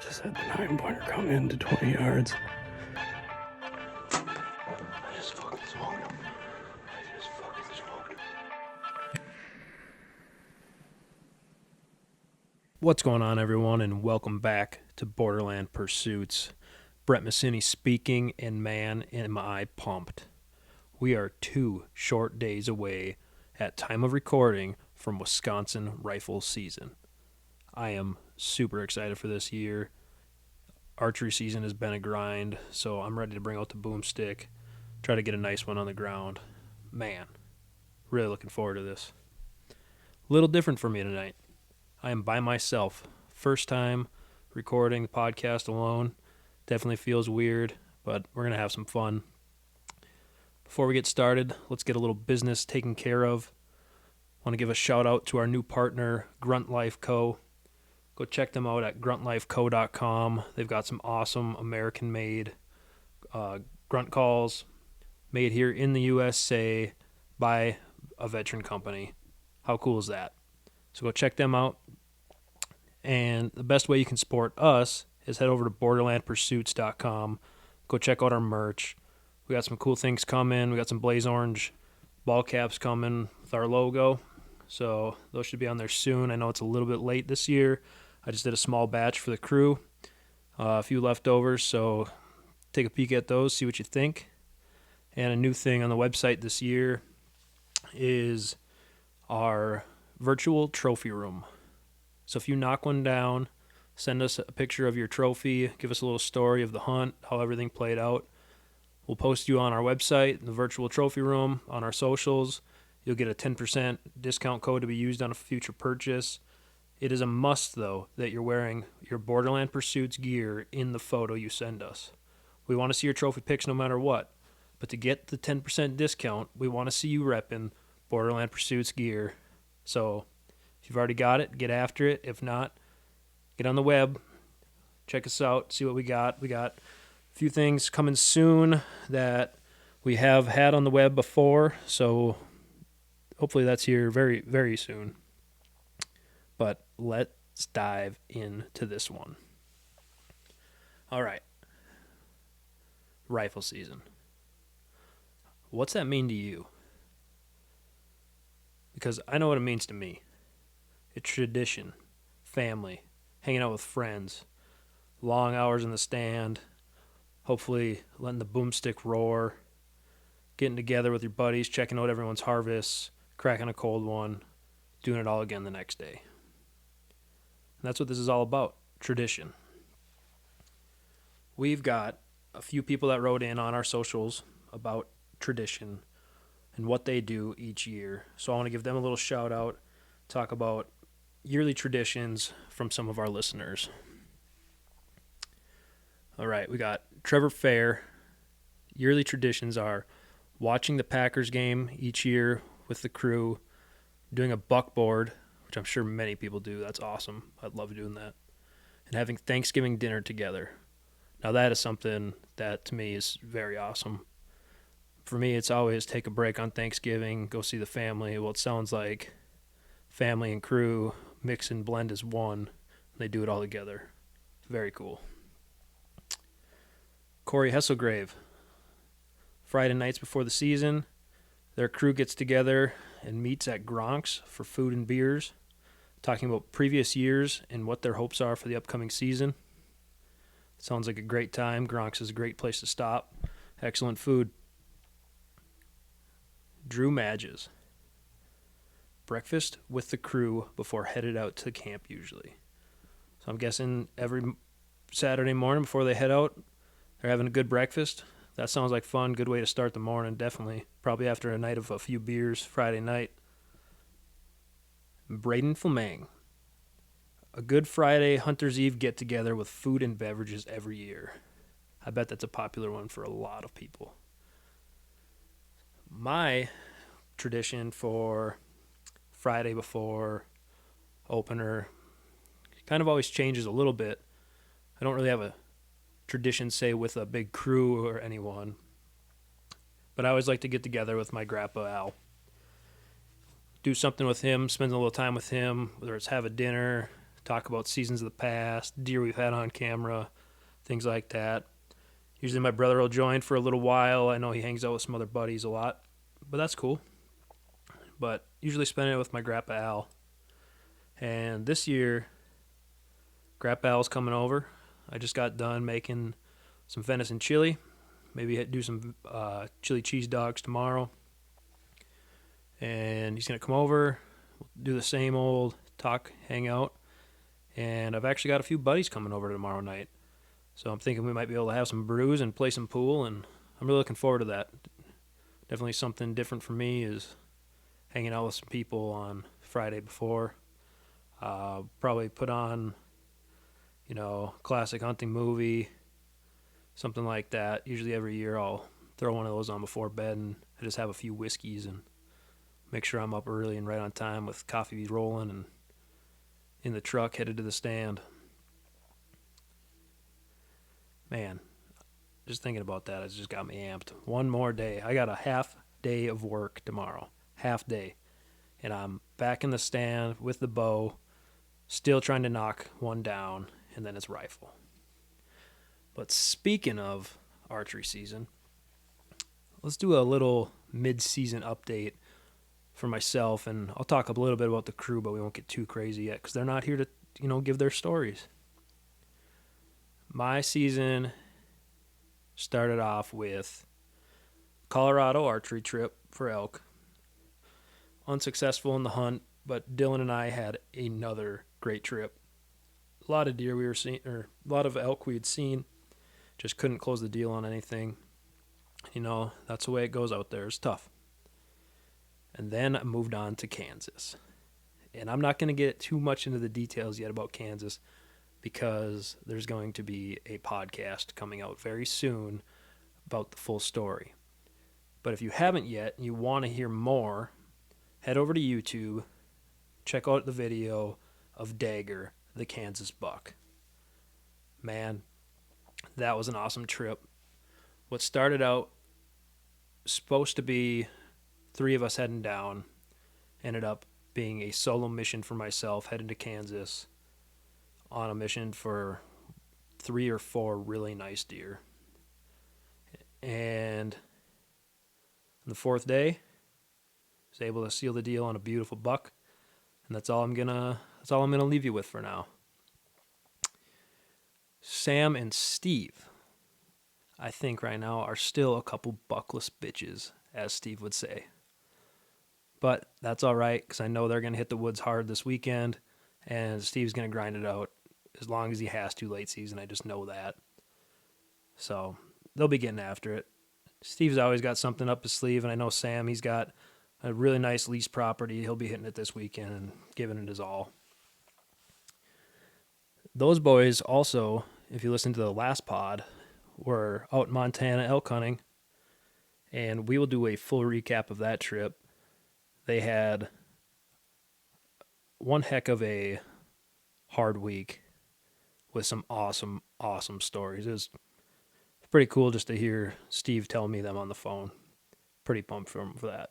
just had the 9-pointer come in to 20 yards. I just fucking smoked him. What's going on, everyone, and welcome back to Borderland Pursuits. Brett Massini speaking, and man, am I pumped. We are 2 short days away at time of recording from Wisconsin rifle season. I am super excited for this year. Archery season has been a grind, so I'm ready to bring out the boomstick, try to get a nice one on the ground. Man, really looking forward to this. A little different for me tonight. I am by myself. First time recording the podcast alone. Definitely feels weird, but we're going to have some fun. Before we get started, let's get a little business taken care of. I want to give a shout out to our new partner, Grunt Life Co. Go check them out at gruntlifeco.com. They've got some awesome American-made grunt calls made here in the USA by a veteran company. How cool is that? So go check them out. And the best way you can support us is head over to borderlandpursuits.com. Go check out our merch. We got some cool things coming. We got some Blaze Orange ball caps coming with our logo. So those should be on there soon. I know it's a little bit late this year. I just did a small batch for the crew. A few leftovers, so take a peek at those, see what you think. And a new thing on the website this year is our virtual trophy room. So if you knock one down, send us a picture of your trophy, give us a little story of the hunt, how everything played out. We'll post you on our website, the virtual trophy room, on our socials. You'll get a 10% discount code to be used on a future purchase. It is a must, though, that you're wearing your Borderland Pursuits gear in the photo you send us. We want to see your trophy pics no matter what. But to get the 10% discount, we want to see you repping Borderland Pursuits gear. So if you've already got it, get after it. If not, get on the web, check us out, see what we got. We got a few things coming soon that we have had on the web before, so hopefully that's here very, very soon. But let's dive into this one. All right. Rifle season. What's that mean to you? Because I know what it means to me. It's tradition, family, hanging out with friends, long hours in the stand, hopefully letting the boomstick roar, getting together with your buddies, checking out everyone's harvests, cracking a cold one, doing it all again the next day. And that's what this is all about, tradition. We've got a few people that wrote in on our socials about tradition and what they do each year. So I want to give them a little shout out, talk about yearly traditions from some of our listeners. All right, we got Trevor Fair. Yearly traditions are watching the Packers game each year with the crew, doing a buckboard, which I'm sure many people do. That's awesome. I'd love doing that. And having Thanksgiving dinner together. Now that is something that to me is very awesome. For me, it's always take a break on Thanksgiving, go see the family. Well, it sounds like family and crew mix and blend as one. They do it all together. Very cool. Corey Hesselgrave. Friday nights before the season, their crew gets together and meets at Gronk's for food and beers, talking about previous years and what their hopes are for the upcoming season. Sounds like a great time. Gronk's is a great place to stop. Excellent food. Drew Madges. Breakfast with the crew before headed out to camp usually. So I'm guessing every Saturday morning before they head out, they're having a good breakfast. That sounds like fun. Good way to start the morning, definitely. Probably after a night of a few beers Friday night. Braden Fleming. A good Friday Hunter's Eve get-together with food and beverages every year. I bet that's a popular one for a lot of people. My tradition for Friday before opener kind of always changes a little bit. I don't really have a tradition, say, with a big crew or anyone. But I always like to get together with my grandpa Al. Do something with him, spend a little time with him, whether it's have a dinner, talk about seasons of the past, deer we've had on camera, things like that. Usually my brother will join for a little while. I know he hangs out with some other buddies a lot, but that's cool. But usually spending it with my Grandpa Al. And this year, Grandpa Al's coming over. I just got done making some venison chili. Maybe do some chili cheese dogs tomorrow. And he's going to come over, do the same old talk, hang out. And I've actually got a few buddies coming over tomorrow night. So I'm thinking we might be able to have some brews and play some pool, and I'm really looking forward to that. Definitely something different for me is hanging out with some people on Friday before. Probably put on, classic hunting movie, something like that. Usually every year I'll throw one of those on before bed, and I just have a few whiskeys and make sure I'm up early and right on time with coffee rolling and in the truck headed to the stand. Man, just thinking about that has just got me amped. One more day. I got a half day of work tomorrow. Half day. And I'm back in the stand with the bow, still trying to knock one down, and then it's rifle. But speaking of archery season, let's do a little mid-season update for myself, and I'll talk a little bit about the crew, but we won't get too crazy yet because they're not here to, give their stories. My season started off with Colorado archery trip for elk. Unsuccessful in the hunt, but Dylan and I had another great trip. A lot of deer we were seeing, or a lot of elk we had seen. Just couldn't close the deal on anything. That's the way it goes out there. It's tough. And then I moved on to Kansas. And I'm not going to get too much into the details yet about Kansas because there's going to be a podcast coming out very soon about the full story. But if you haven't yet and you want to hear more, head over to YouTube, check out the video of Dagger, the Kansas buck. Man, that was an awesome trip. What started out supposed to be 3 of us heading down ended up being a solo mission for myself heading to Kansas on a mission for 3 or 4 really nice deer. And on the 4th day, I was able to seal the deal on a beautiful buck, and that's all I'm gonna leave you with for now. Sam and Steve, I think right now, are still a couple buckless bitches, as Steve would say. But that's all right, because I know they're going to hit the woods hard this weekend, and Steve's going to grind it out as long as he has to late season. I just know that. So they'll be getting after it. Steve's always got something up his sleeve, and I know Sam, he's got a really nice lease property. He'll be hitting it this weekend and giving it his all. Those boys also, if you listen to the last pod, were out in Montana elk hunting, and we will do a full recap of that trip. They had one heck of a hard week with some awesome, awesome stories. It was pretty cool just to hear Steve tell me them on the phone. Pretty pumped for that.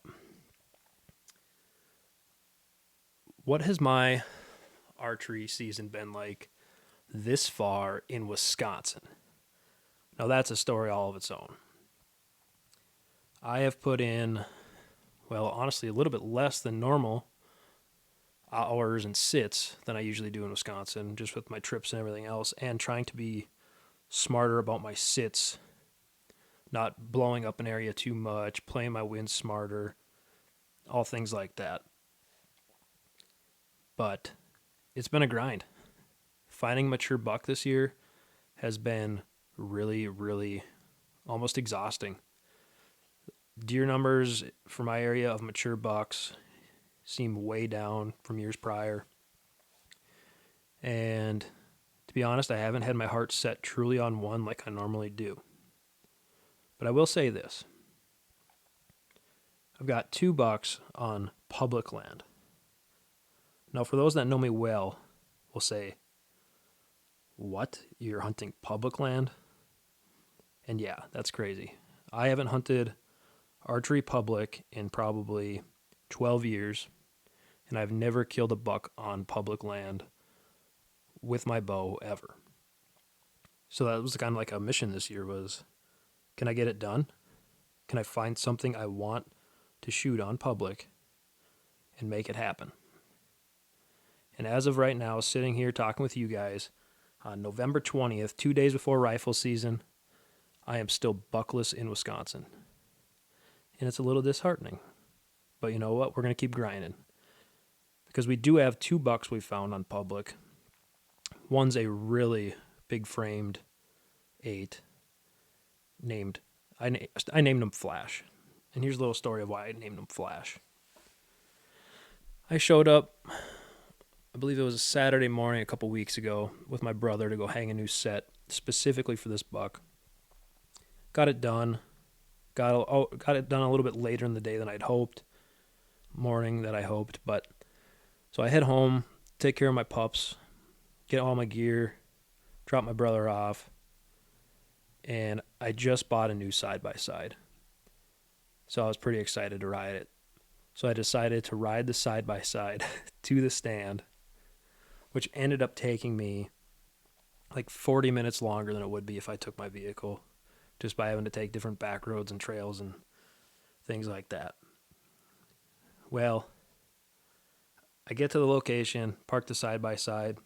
What has my archery season been like this far in Wisconsin? Now that's a story all of its own. I have put in, well, honestly, a little bit less than normal hours and sits than I usually do in Wisconsin, just with my trips and everything else, and trying to be smarter about my sits, not blowing up an area too much, playing my wind smarter, all things like that. But it's been a grind. Finding mature buck this year has been really, really almost exhausting. Deer numbers for my area of mature bucks seem way down from years prior. And to be honest, I haven't had my heart set truly on one like I normally do. But I will say this. I've got 2 bucks on public land. Now, for those that know me well, will say, what? You're hunting public land? And yeah, that's crazy. I haven't hunted archery public in probably 12 years, and I've never killed a buck on public land with my bow ever. So that was kind of like a mission this year was, can I get it done? Can I find something I want to shoot on public and make it happen? And as of right now, sitting here talking with you guys on November 20th, 2 days before rifle season, I am still buckless in Wisconsin. And it's a little disheartening. But you know what? We're going to keep grinding. Because we do have 2 bucks we found on public. One's a really big framed 8 named, I named him Flash. And here's a little story of why I named him Flash. I showed up, I believe it was a Saturday morning a couple weeks ago, with my brother to go hang a new set specifically for this buck. Got it done. Got it done a little bit later in the day than I'd hoped. Morning that I hoped. But so I head home, take care of my pups, get all my gear, drop my brother off, and I just bought a new side-by-side. So I was pretty excited to ride it. So I decided to ride the side-by-side to the stand, which ended up taking me like 40 minutes longer than it would be if I took my vehicle, just by having to take different back roads and trails and things like that. Well, I get to the location, park the side-by-side,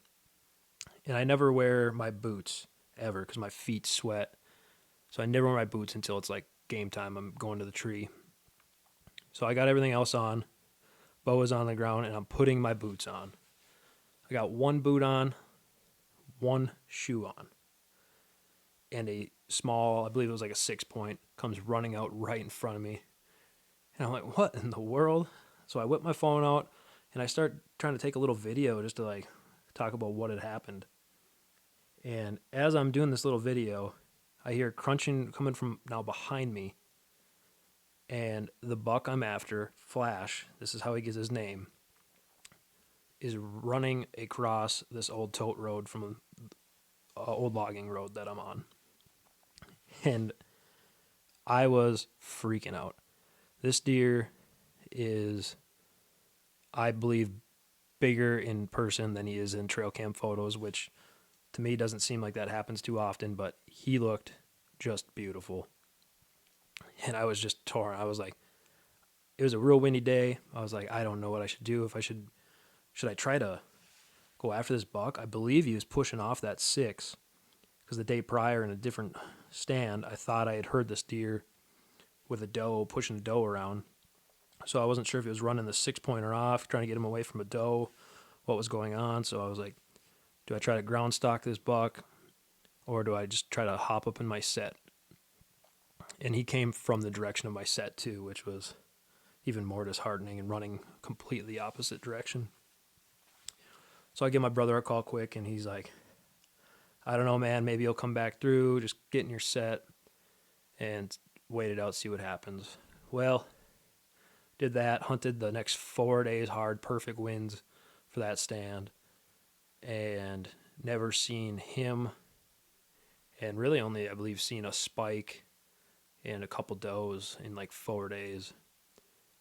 and I never wear my boots ever because my feet sweat. So I never wear my boots until it's like game time. I'm going to the tree. So I got everything else on. Bow is on the ground, and I'm putting my boots on. I got 1 boot on, 1 shoe on, and a small, I believe it was like a 6-point, comes running out right in front of me. And I'm like, what in the world? So I whip my phone out, and I start trying to take a little video just to like talk about what had happened. And as I'm doing this little video, I hear crunching coming from now behind me. And the buck I'm after, Flash, this is how he gets his name, is running across this old tote road from an old logging road that I'm on. And I was freaking out. This deer is, I believe, bigger in person than he is in trail cam photos, which to me doesn't seem like that happens too often, but he looked just beautiful. And I was just torn. I was like, it was a real windy day. I was like, I don't know what I should do. If I should I try to go after this buck? I believe he was pushing off that 6, because the day prior in a different stand, I thought I had heard this deer with a doe, pushing a doe around. So I wasn't sure if he was running the 6-pointer off, trying to get him away from a doe, what was going on. So I was like, do I try to ground stalk this buck, or do I just try to hop up in my set? And he came from the direction of my set too, which was even more disheartening, and running completely opposite direction. So I give my brother a call quick, and he's like, I don't know, man, maybe he'll come back through, just get in your set and wait it out, see what happens. Well, did that, hunted the next 4 days hard, perfect winds for that stand, and never seen him, and really only, I believe, seen a spike and a couple does in like 4 days.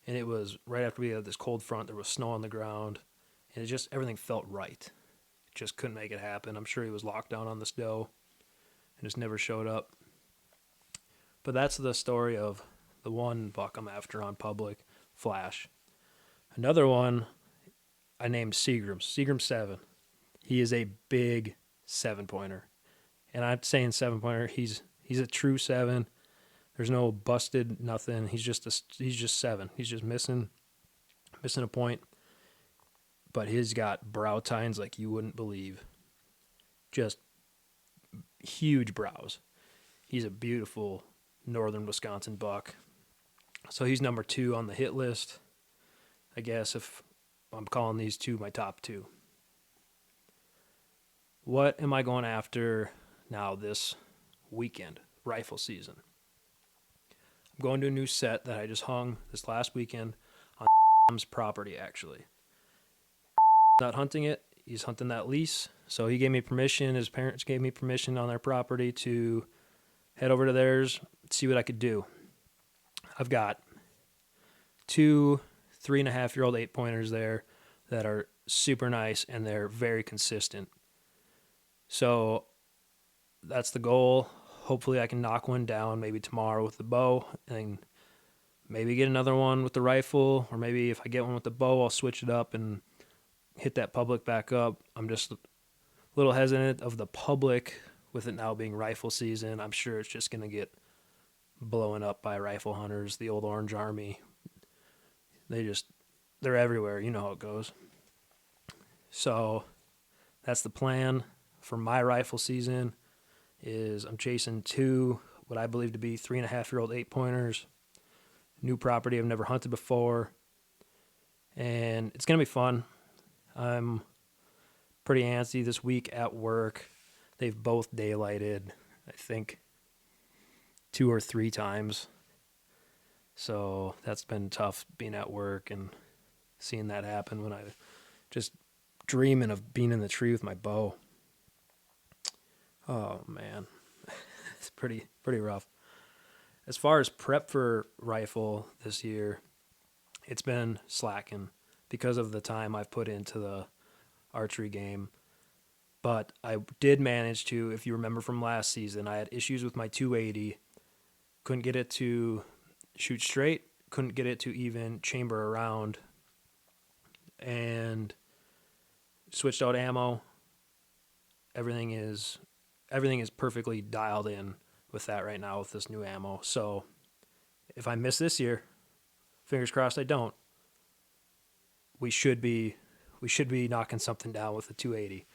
And it was right after we had this cold front, there was snow on the ground, and it just, everything felt right. Just couldn't make it happen. I'm sure he was locked down on this doe and just never showed up. But that's the story of the one buck I'm after on public, Flash. Another one I named Seagram 7. He is a big 7-pointer. And I'm saying 7-pointer, he's a true 7. There's no busted nothing. He's just 7. He's just missing a point. But he's got brow tines like you wouldn't believe. Just huge brows. He's a beautiful northern Wisconsin buck. So he's number 2 on the hit list, I guess, if I'm calling these 2 my top 2. What am I going after now this weekend, rifle season? I'm going to a new set that I just hung this last weekend on property, actually. Not hunting it, he's hunting that lease. So he gave me permission, his parents gave me permission on their property to head over to theirs, see what I could do. I've got 2 3.5-year-old 8-pointers there that are super nice, and they're very consistent. So that's the goal. Hopefully I can knock one down maybe tomorrow with the bow, and maybe get another one with the rifle, or maybe if I get one with the bow, I'll switch it up and hit that public back up. I'm just a little hesitant of the public with it now being rifle season. I'm sure it's just going to get blown up by rifle hunters, the old Orange Army. They're everywhere. You know how it goes. So that's the plan for my rifle season. Is I'm chasing 2 what I believe to be 3.5-year-old 8-pointers. New property I've never hunted before. And it's going to be fun. I'm pretty antsy this week at work. They've both daylighted, I think, 2 or 3 times. So that's been tough being at work and seeing that happen when I just dreaming of being in the tree with my bow. Oh man, it's pretty rough. As far as prep for rifle this year, it's been slacking because of the time I've put into the archery game. But I did manage to, if you remember from last season, I had issues with my 280. Couldn't get it to shoot straight, couldn't get it to even chamber around, and switched out ammo. Everything is perfectly dialed in with that right now with this new ammo. So if I miss this year, fingers crossed I don't, we should be knocking something down with the 280.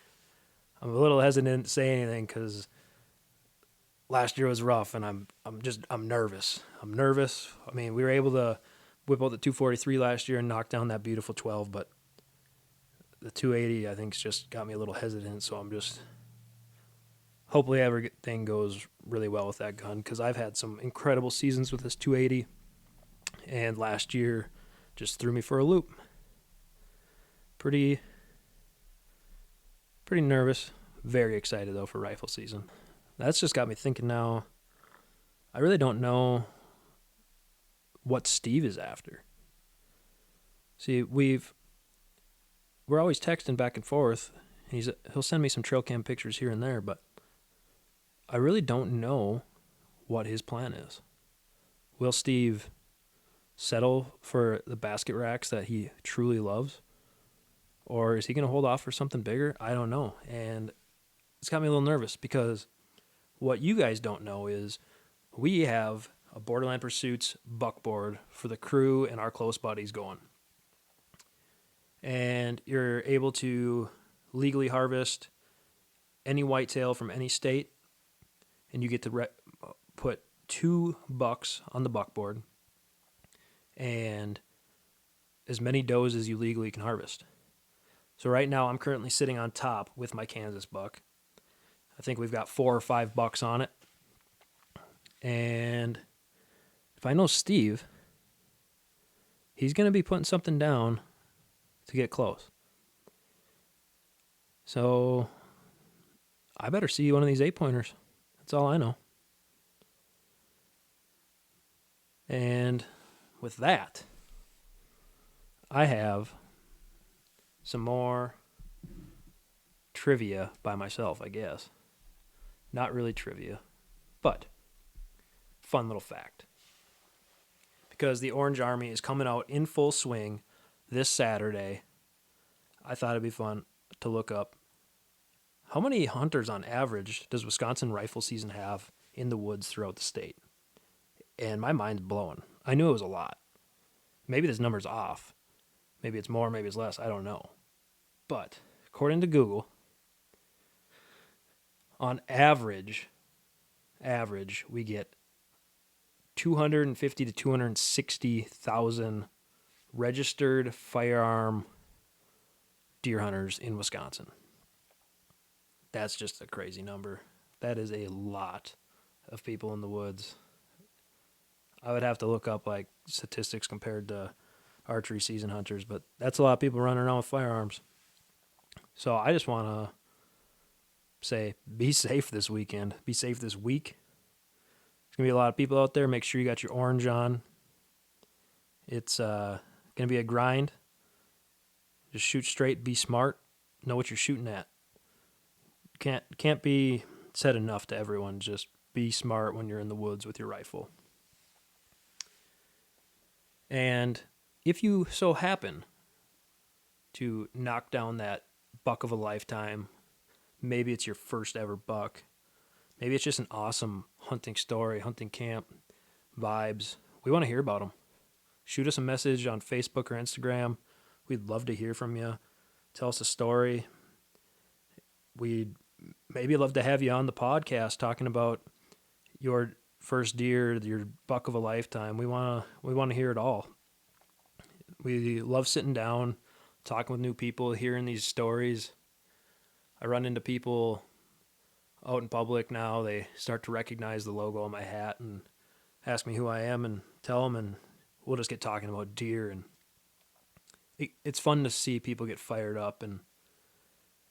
I'm a little hesitant to say anything because last year was rough, and I'm nervous. I'm nervous. I mean, we were able to whip out the 243 last year and knock down that beautiful 12, but the 280 I think's just got me a little hesitant. So I'm just hopefully everything goes really well with that gun, because I've had some incredible seasons with this 280, and last year just threw me for a loop. Pretty nervous. Very excited though for rifle season. That's just got me thinking now. I really don't know what Steve is after. See, we're always texting back and forth. He'll send me some trail cam pictures here and there, but I really don't know what his plan is. Will Steve settle for the basket racks that he truly loves? Or is he going to hold off for something bigger? I don't know. And it's got me a little nervous, because what you guys don't know is we have a Borderland Pursuits buckboard for the crew and our close buddies going. And you're able to legally harvest any whitetail from any state, and you get to put 2 bucks on the buckboard and as many does as you legally can harvest. So right now I'm currently sitting on top with my Kansas buck. I think we've got 4 or 5 bucks on it. And if I know Steve, he's going to be putting something down to get close. So I better see one of these 8-pointers. That's all I know. And with that, I have some more trivia by myself, I guess. Not really trivia, but fun little fact. Because the Orange Army is coming out in full swing this Saturday, I thought it'd be fun to look up how many hunters on average does Wisconsin rifle season have in the woods throughout the state. And my mind's blowing. I knew it was a lot. Maybe this number's off. Maybe it's more, maybe it's less, I don't know. But according to Google, on average, we get 250 to 260,000 registered firearm deer hunters in Wisconsin. That's just a crazy number. That is a lot of people in the woods. I would have to look up like statistics compared to archery season hunters, but that's a lot of people running around with firearms. So I just want to say, be safe this weekend. Be safe this week. There's going to be a lot of people out there. Make sure you got your orange on. It's going to be a grind. Just shoot straight, be smart, know what you're shooting at. can't be said enough to everyone. Just be smart when you're in the woods with your rifle. And if you so happen to knock down that buck of a lifetime, maybe it's your first ever buck, maybe it's just an awesome hunting story, hunting camp vibes, we want to hear about them. Shoot us a message on Facebook or Instagram. We'd love to hear from you. Tell us a story. We'd maybe love to have you on the podcast talking about your first deer, your buck of a lifetime. We want to hear it all. We love sitting down, talking with new people, hearing these stories. I run into people out in public now. They start to recognize the logo on my hat and ask me who I am and tell them, and we'll just get talking about deer. And it's fun to see people get fired up, and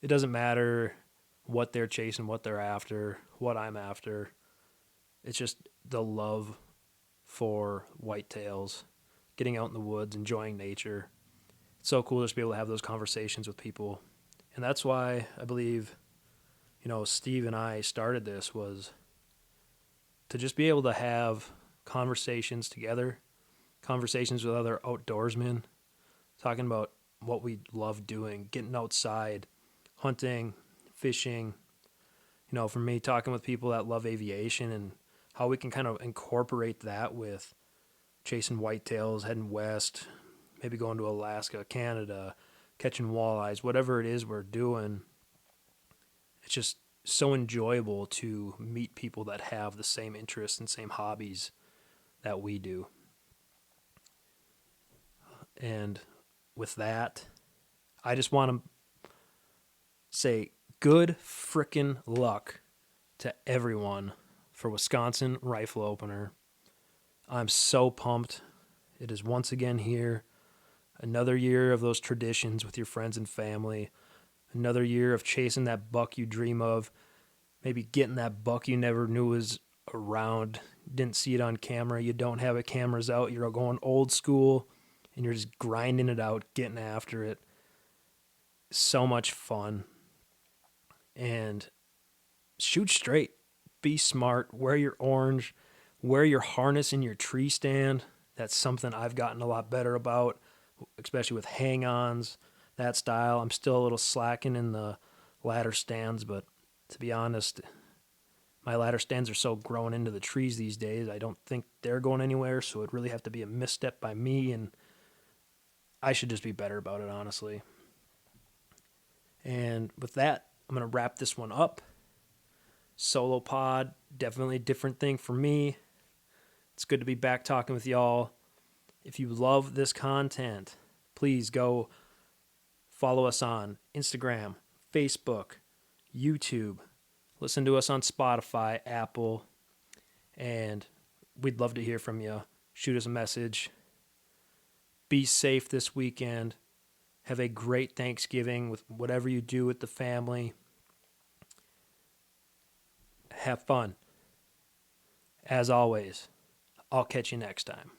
it doesn't matter what they're chasing, what they're after, what I'm after. It's just the love for whitetails, getting out in the woods, enjoying nature. It's so cool just to be able to have those conversations with people. And that's why I believe, Steve and I started this, was to just be able to have conversations together, conversations with other outdoorsmen, talking about what we love doing, getting outside, hunting, fishing. For me, talking with people that love aviation and how we can kind of incorporate that with chasing whitetails, heading west, maybe going to Alaska, Canada, catching walleyes, whatever it is we're doing. It's just so enjoyable to meet people that have the same interests and same hobbies that we do. And with that, I just want to say good frickin' luck to everyone for Wisconsin Rifle Opener. I'm so pumped. It is once again here. Another year of those traditions with your friends and family. Another year of chasing that buck you dream of. Maybe getting that buck you never knew was around. Didn't see it on camera. You don't have it cameras out. You're going old school and you're just grinding it out, getting after it. So much fun. And shoot straight. Be smart. Wear your orange. Wear your harness in your tree stand. That's something I've gotten a lot better about, especially with hang-ons, that style. I'm still a little slacking in the ladder stands, but to be honest, my ladder stands are so grown into the trees these days, I don't think they're going anywhere, so it'd really have to be a misstep by me, and I should just be better about it, honestly. And with that, I'm going to wrap this one up. Solo pod, definitely a different thing for me. It's good to be back talking with y'all. If you love this content, please go follow us on Instagram, Facebook, YouTube. Listen to us on Spotify, Apple, and we'd love to hear from you. Shoot us a message. Be safe this weekend. Have a great Thanksgiving with whatever you do with the family. Have fun. As always, I'll catch you next time.